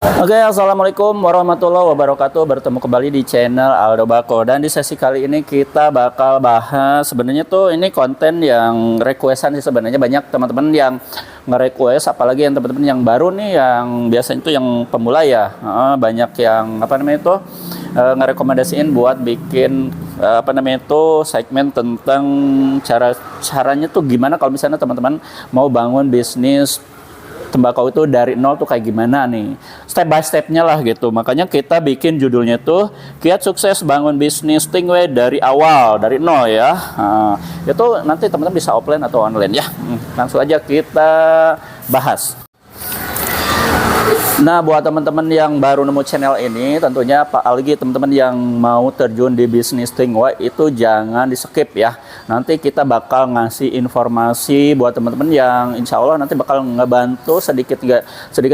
Oke, assalamualaikum warahmatullahi wabarakatuh. Bertemu kembali di channel Aldo Bako. Dan di sesi kali ini kita bakal bahas, sebenarnya tuh ini konten yang requestan sih, sebenarnya banyak teman-teman yang nge-request, apalagi yang teman-teman yang baru nih, yang biasanya itu yang pemula ya. Banyak yang ngerekomendasiin buat bikin segmen tentang caranya tuh gimana kalau misalnya teman-teman mau bangun bisnis tembakau itu dari nol tuh kayak gimana nih, step by stepnya lah gitu. Makanya kita bikin judulnya tuh Kiat Sukses Bangun Bisnis Stingway dari awal, dari nol ya. Itu nanti teman-teman bisa offline atau online ya. Langsung aja kita bahas. Nah, buat teman-teman yang baru nemu channel ini, tentunya apalagi teman-teman yang mau terjun di bisnis Stingway itu jangan di skip ya. Nanti kita bakal ngasih informasi buat teman-teman yang insya Allah nanti bakal ngebantu sedikit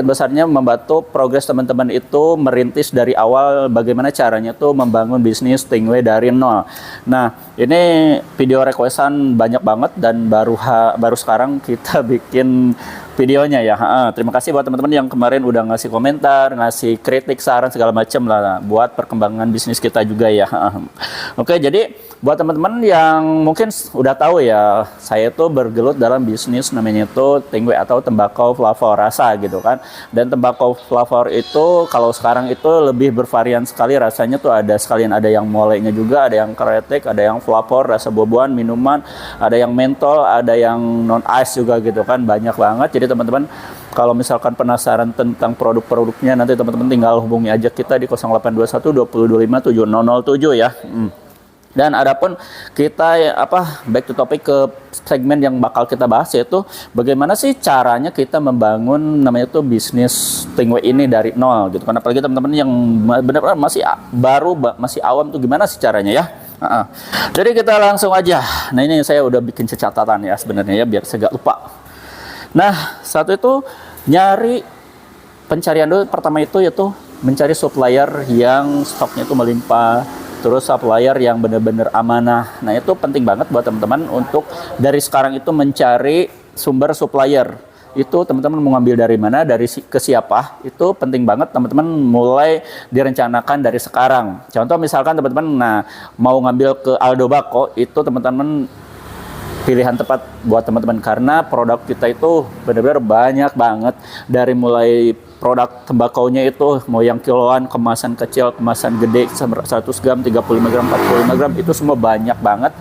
besarnya membantu progres teman-teman itu merintis dari awal, bagaimana caranya tuh membangun bisnis Stingway dari nol. Nah, ini video requestan banyak banget dan baru sekarang kita bikin videonya ya. Terima kasih buat teman-teman yang kemarin udah ngasih komentar, ngasih kritik, saran segala macam lah buat perkembangan bisnis kita juga ya. Oke, jadi buat teman-teman yang mungkin udah tahu ya, saya tuh bergelut dalam bisnis namanya itu Stingway atau tembakau flavor rasa gitu kan. Dan tembakau flavor itu kalau sekarang itu lebih bervarian sekali rasanya tuh, ada sekalian ada yang molenya juga, ada yang kretek, ada yang flavor rasa buah-buahan, minuman, ada yang mentol, ada yang non ice juga gitu kan, banyak banget. Jadi teman-teman kalau misalkan penasaran tentang produk-produknya, nanti teman-teman tinggal hubungi aja kita di 0821 2025 7007 ya. Dan adapun kita back to topic ke segmen yang bakal kita bahas, yaitu bagaimana sih caranya kita membangun namanya itu bisnis Stingway ini dari nol gitu kan. Apalagi teman-teman yang benar-benar masih baru, masih awam tuh gimana sih caranya ya. Jadi kita langsung aja. Nah, ini saya udah bikin catatan ya sebenarnya ya, biar saya gak lupa. Nah, satu itu nyari pencarian dulu. Pertama itu yaitu mencari supplier yang stoknya itu melimpah, terus supplier yang benar-benar amanah. Nah, itu penting banget buat teman-teman untuk dari sekarang itu mencari sumber supplier. Itu teman-teman mau ngambil dari mana, ke siapa, itu penting banget teman-teman mulai direncanakan dari sekarang. Contoh misalkan teman-teman mau ngambil ke Aldo Bako, itu teman-teman pilihan tepat buat teman-teman karena produk kita itu benar-benar banyak banget, dari mulai produk tembakaunya itu mau yang kiloan, kemasan kecil, kemasan gede 100 gram, 35 gram, 45 gram, itu semua banyak banget.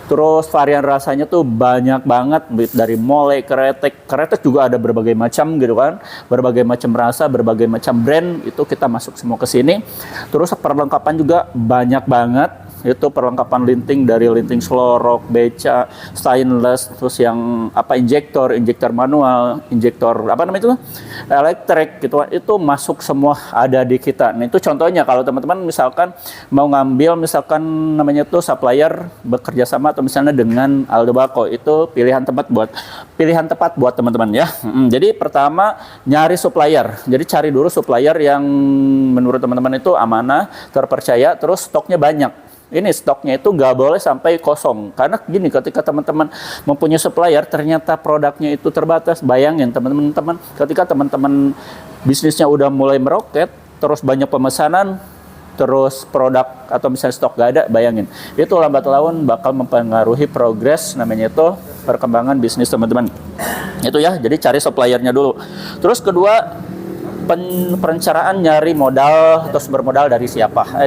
Terus varian rasanya tuh banyak banget, dari mole, kretek juga ada berbagai macam gitu kan, berbagai macam rasa, berbagai macam brand, itu kita masuk semua ke sini. Terus perlengkapan juga banyak banget. Itu perlengkapan linting, dari linting selorok, beca, stainless, terus yang injektor manual, injektor elektrik gitu, itu masuk semua ada di kita. Nah, itu contohnya kalau teman-teman misalkan mau ngambil namanya itu supplier bekerja sama atau misalnya dengan Aldo Bako, itu pilihan tepat buat teman-teman ya. Jadi pertama nyari supplier. Jadi cari dulu supplier yang menurut teman-teman itu amanah, terpercaya, terus stoknya banyak. Ini stoknya itu nggak boleh sampai kosong. Karena gini, ketika teman-teman mempunyai supplier, ternyata produknya itu terbatas. Bayangin teman-teman, ketika teman-teman bisnisnya udah mulai meroket, terus banyak pemesanan, terus produk atau misalnya stok nggak ada, bayangin. Itu lambat laun bakal mempengaruhi progres namanya itu perkembangan bisnis teman-teman. Itu ya, jadi cari suppliernya dulu. Terus kedua, perencanaan nyari modal atau sumber modal dari siapa,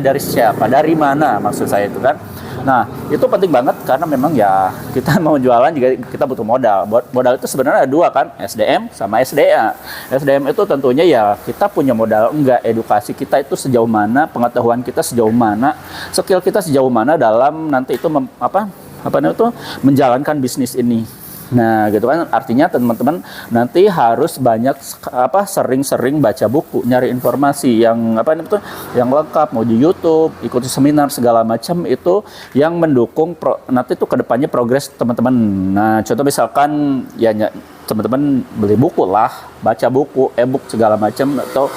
dari mana maksud saya itu kan. Nah, itu penting banget karena memang ya kita mau jualan juga kita butuh modal. Modal itu sebenarnya ada dua kan, SDM sama SDA. SDM itu tentunya ya kita punya modal enggak, edukasi kita itu sejauh mana, pengetahuan kita sejauh mana, skill kita sejauh mana dalam nanti itu menjalankan bisnis ini. Nah, gitu kan, artinya teman-teman nanti harus banyak sering-sering baca buku, nyari informasi yang yang lengkap, mau di YouTube, ikuti seminar segala macam, itu yang mendukung nanti itu kedepannya progres teman-teman. Nah, contoh misalkan ya teman-teman beli buku lah, baca buku, e-book segala macam, atau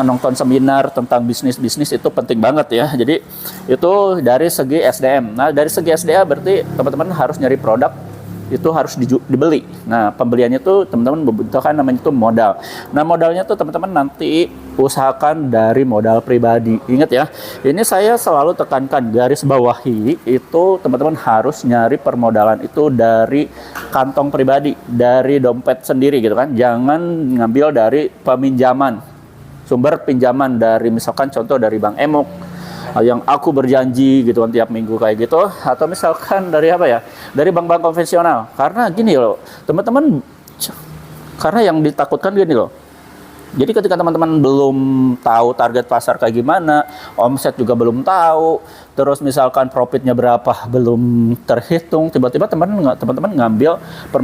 nonton seminar tentang bisnis itu penting banget ya. Jadi itu dari segi SDM. Nah, dari segi SDA berarti teman-teman harus nyari produk itu harus dibeli. Nah, pembeliannya itu teman-teman membutuhkan namanya itu modal. Nah, modalnya tuh teman-teman nanti usahakan dari modal pribadi. Ingat ya, ini saya selalu tekankan garis bawahi itu teman-teman harus nyari permodalan itu dari kantong pribadi, dari dompet sendiri gitu kan. Jangan ngambil dari peminjaman, sumber pinjaman dari misalkan contoh dari Bank Emok yang aku berjanji gitu kan tiap minggu kayak gitu, atau misalkan dari apa ya, dari bank-bank konvensional. Karena gini loh teman-teman, karena yang ditakutkan gini loh, jadi ketika teman-teman belum tahu target pasar kayak gimana, omset juga belum tahu, terus misalkan profitnya berapa belum terhitung, tiba-tiba teman-teman ngambil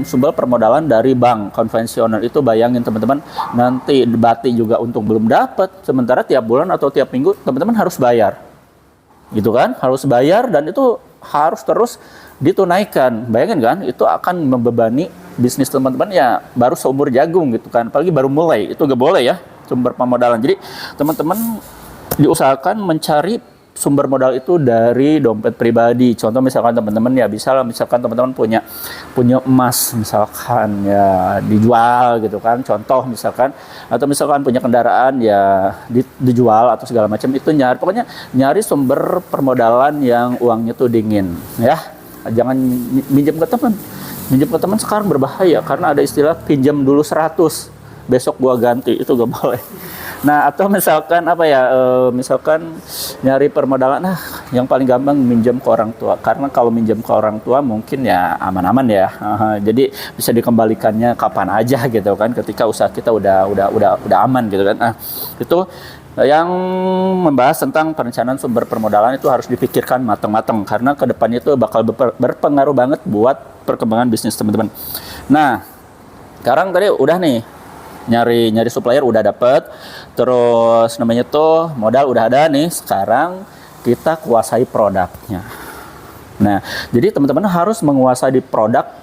sumber permodalan dari bank konvensional, itu bayangin teman-teman, nanti bati juga untung belum dapat, sementara tiap bulan atau tiap minggu teman-teman harus bayar. Gitu kan, harus bayar dan itu harus terus ditunaikan. Bayangin kan, itu akan membebani bisnis teman-teman ya baru seumur jagung gitu kan, apalagi baru mulai, itu gak boleh ya sumber pemodalan. Jadi teman-teman diusahakan mencari sumber modal itu dari dompet pribadi. Contoh misalkan teman-teman ya bisa lah, misalkan teman-teman punya emas misalkan ya dijual gitu kan, contoh misalkan, atau misalkan punya kendaraan ya dijual atau segala macam, itu pokoknya nyari sumber permodalan yang uangnya tuh dingin ya. Jangan minjem ke teman sekarang berbahaya karena ada istilah pinjam dulu 100 besok gua ganti, itu gak boleh. Nah, atau misalkan apa ya, misalkan nyari permodalan, yang paling gampang minjem ke orang tua, karena kalau minjem ke orang tua mungkin ya aman-aman ya, jadi bisa dikembalikannya kapan aja gitu kan, ketika usaha kita udah aman gitu kan. Itu yang membahas tentang perencanaan sumber permodalan itu harus dipikirkan matang-matang, karena kedepannya itu bakal berpengaruh banget buat perkembangan bisnis teman-teman. Nah, sekarang tadi udah nih, nyari supplier udah dapet, terus namanya tuh modal udah ada nih, sekarang kita kuasai produknya. Nah, jadi teman-teman harus menguasai produk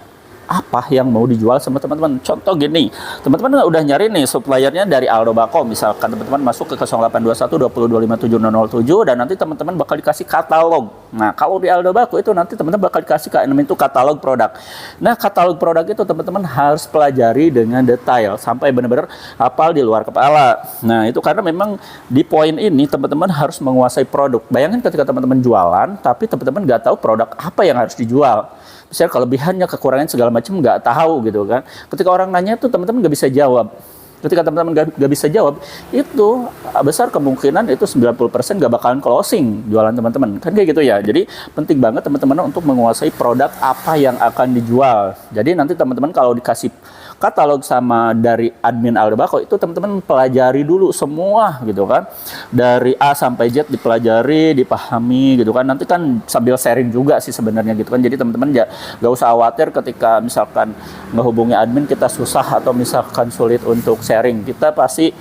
apa yang mau dijual sama teman-teman. Contoh gini, teman-teman udah nyari nih suppliernya dari Aldo Bako, misalkan teman-teman masuk ke 0821 20257007 dan nanti teman-teman bakal dikasih katalog. Nah, kalau di Aldo Bako itu nanti teman-teman bakal dikasih itu katalog produk. Nah, katalog produk itu teman-teman harus pelajari dengan detail sampai benar-benar hafal di luar kepala. Nah, itu karena memang di poin ini teman-teman harus menguasai produk. Bayangin ketika teman-teman jualan tapi teman-teman nggak tahu produk apa yang harus dijual. Misalnya kelebihannya, kekurangan segala macam nggak tahu gitu kan. Ketika orang nanya tuh teman-teman nggak bisa jawab. Ketika teman-teman nggak bisa jawab, itu besar kemungkinan itu 90% nggak bakalan closing jualan teman-teman. Kan kayak gitu ya. Jadi penting banget teman-teman untuk menguasai produk apa yang akan dijual. Jadi nanti teman-teman kalau dikasih katalog sama dari admin Aldo Bako, itu teman-teman pelajari dulu semua gitu kan, dari A sampai Z dipelajari, dipahami gitu kan. Nanti kan sambil sharing juga sih sebenarnya gitu kan. Jadi teman-teman gak usah khawatir ketika misalkan ngehubungi admin kita susah atau misalkan sulit untuk sharing, kita pasti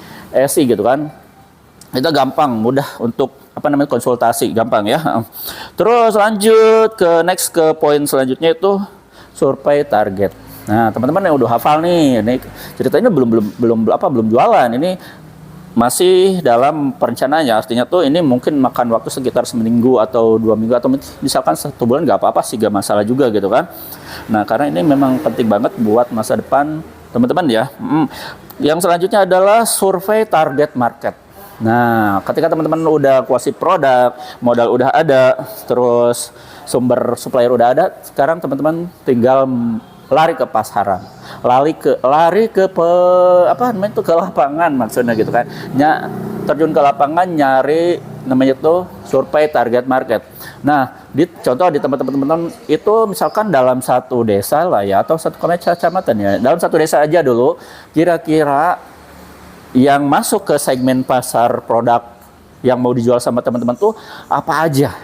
gitu kan, kita gampang, mudah untuk konsultasi, gampang ya. Terus lanjut ke poin selanjutnya, itu survei target. Nah, teman-teman yang udah hafal nih, ini ceritanya belum jualan, ini masih dalam perencanaannya. Artinya tuh ini mungkin makan waktu sekitar seminggu atau 2 minggu atau misalkan 1 bulan, nggak apa-apa sih, nggak masalah juga gitu kan. Nah, karena ini memang penting banget buat masa depan teman-teman ya. Yang selanjutnya adalah survei target market. Nah, ketika teman-teman udah kuasai produk, modal udah ada, terus sumber supplier udah ada, sekarang teman-teman tinggal lari ke pasaran, lari ke ke lapangan maksudnya gitu kan. Terjun ke lapangan, nyari namanya tuh survei target market. Nah, contoh di teman-teman itu misalkan dalam satu desa lah ya, atau satu kecamatan ya, dalam satu desa aja dulu, kira-kira yang masuk ke segmen pasar produk yang mau dijual sama teman-teman tuh apa aja,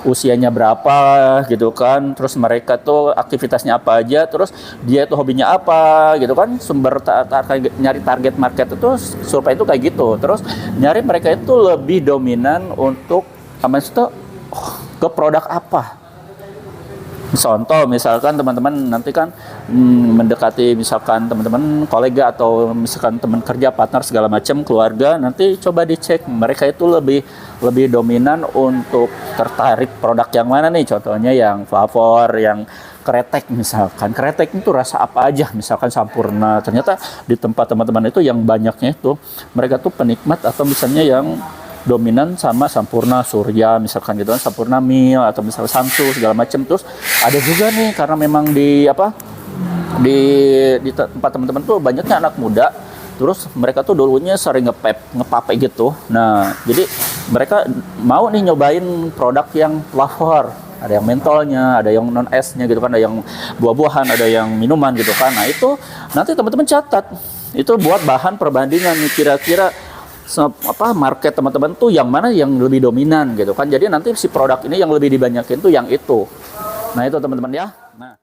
usianya berapa gitu kan, terus mereka tuh aktivitasnya apa aja, terus dia tuh hobinya apa gitu kan. Sumber nyari target market itu survei itu kayak gitu. Terus nyari mereka itu lebih dominan untuk ke produk apa. Contoh misalkan teman-teman nanti kan mendekati misalkan teman-teman kolega atau misalkan teman kerja, partner segala macam, keluarga, nanti coba dicek mereka itu lebih dominan untuk tertarik produk yang mana nih. Contohnya yang flavor, yang kretek misalkan. Kretek itu rasa apa aja, misalkan Sampurna. Ternyata di tempat teman-teman itu yang banyaknya itu mereka tuh penikmat atau misalnya yang dominan sama Sampurna Surya misalkan gitu kan, Sampurna Mil atau misalnya Santu segala macam. Terus ada juga nih karena memang di tempat teman-teman tuh banyaknya anak muda. Terus mereka tuh dulunya sering ngepape gitu. Nah, jadi mereka mau nih nyobain produk yang flavor. Ada yang mentolnya, ada yang non esnya gitu kan, ada yang buah-buahan, ada yang minuman gitu kan. Nah, itu nanti teman-teman catat. Itu buat bahan perbandingan nih kira-kira market teman-teman tuh yang mana yang lebih dominan gitu kan. Jadi nanti si produk ini yang lebih dibanyakin tuh yang itu. Nah, itu teman-teman ya. Nah,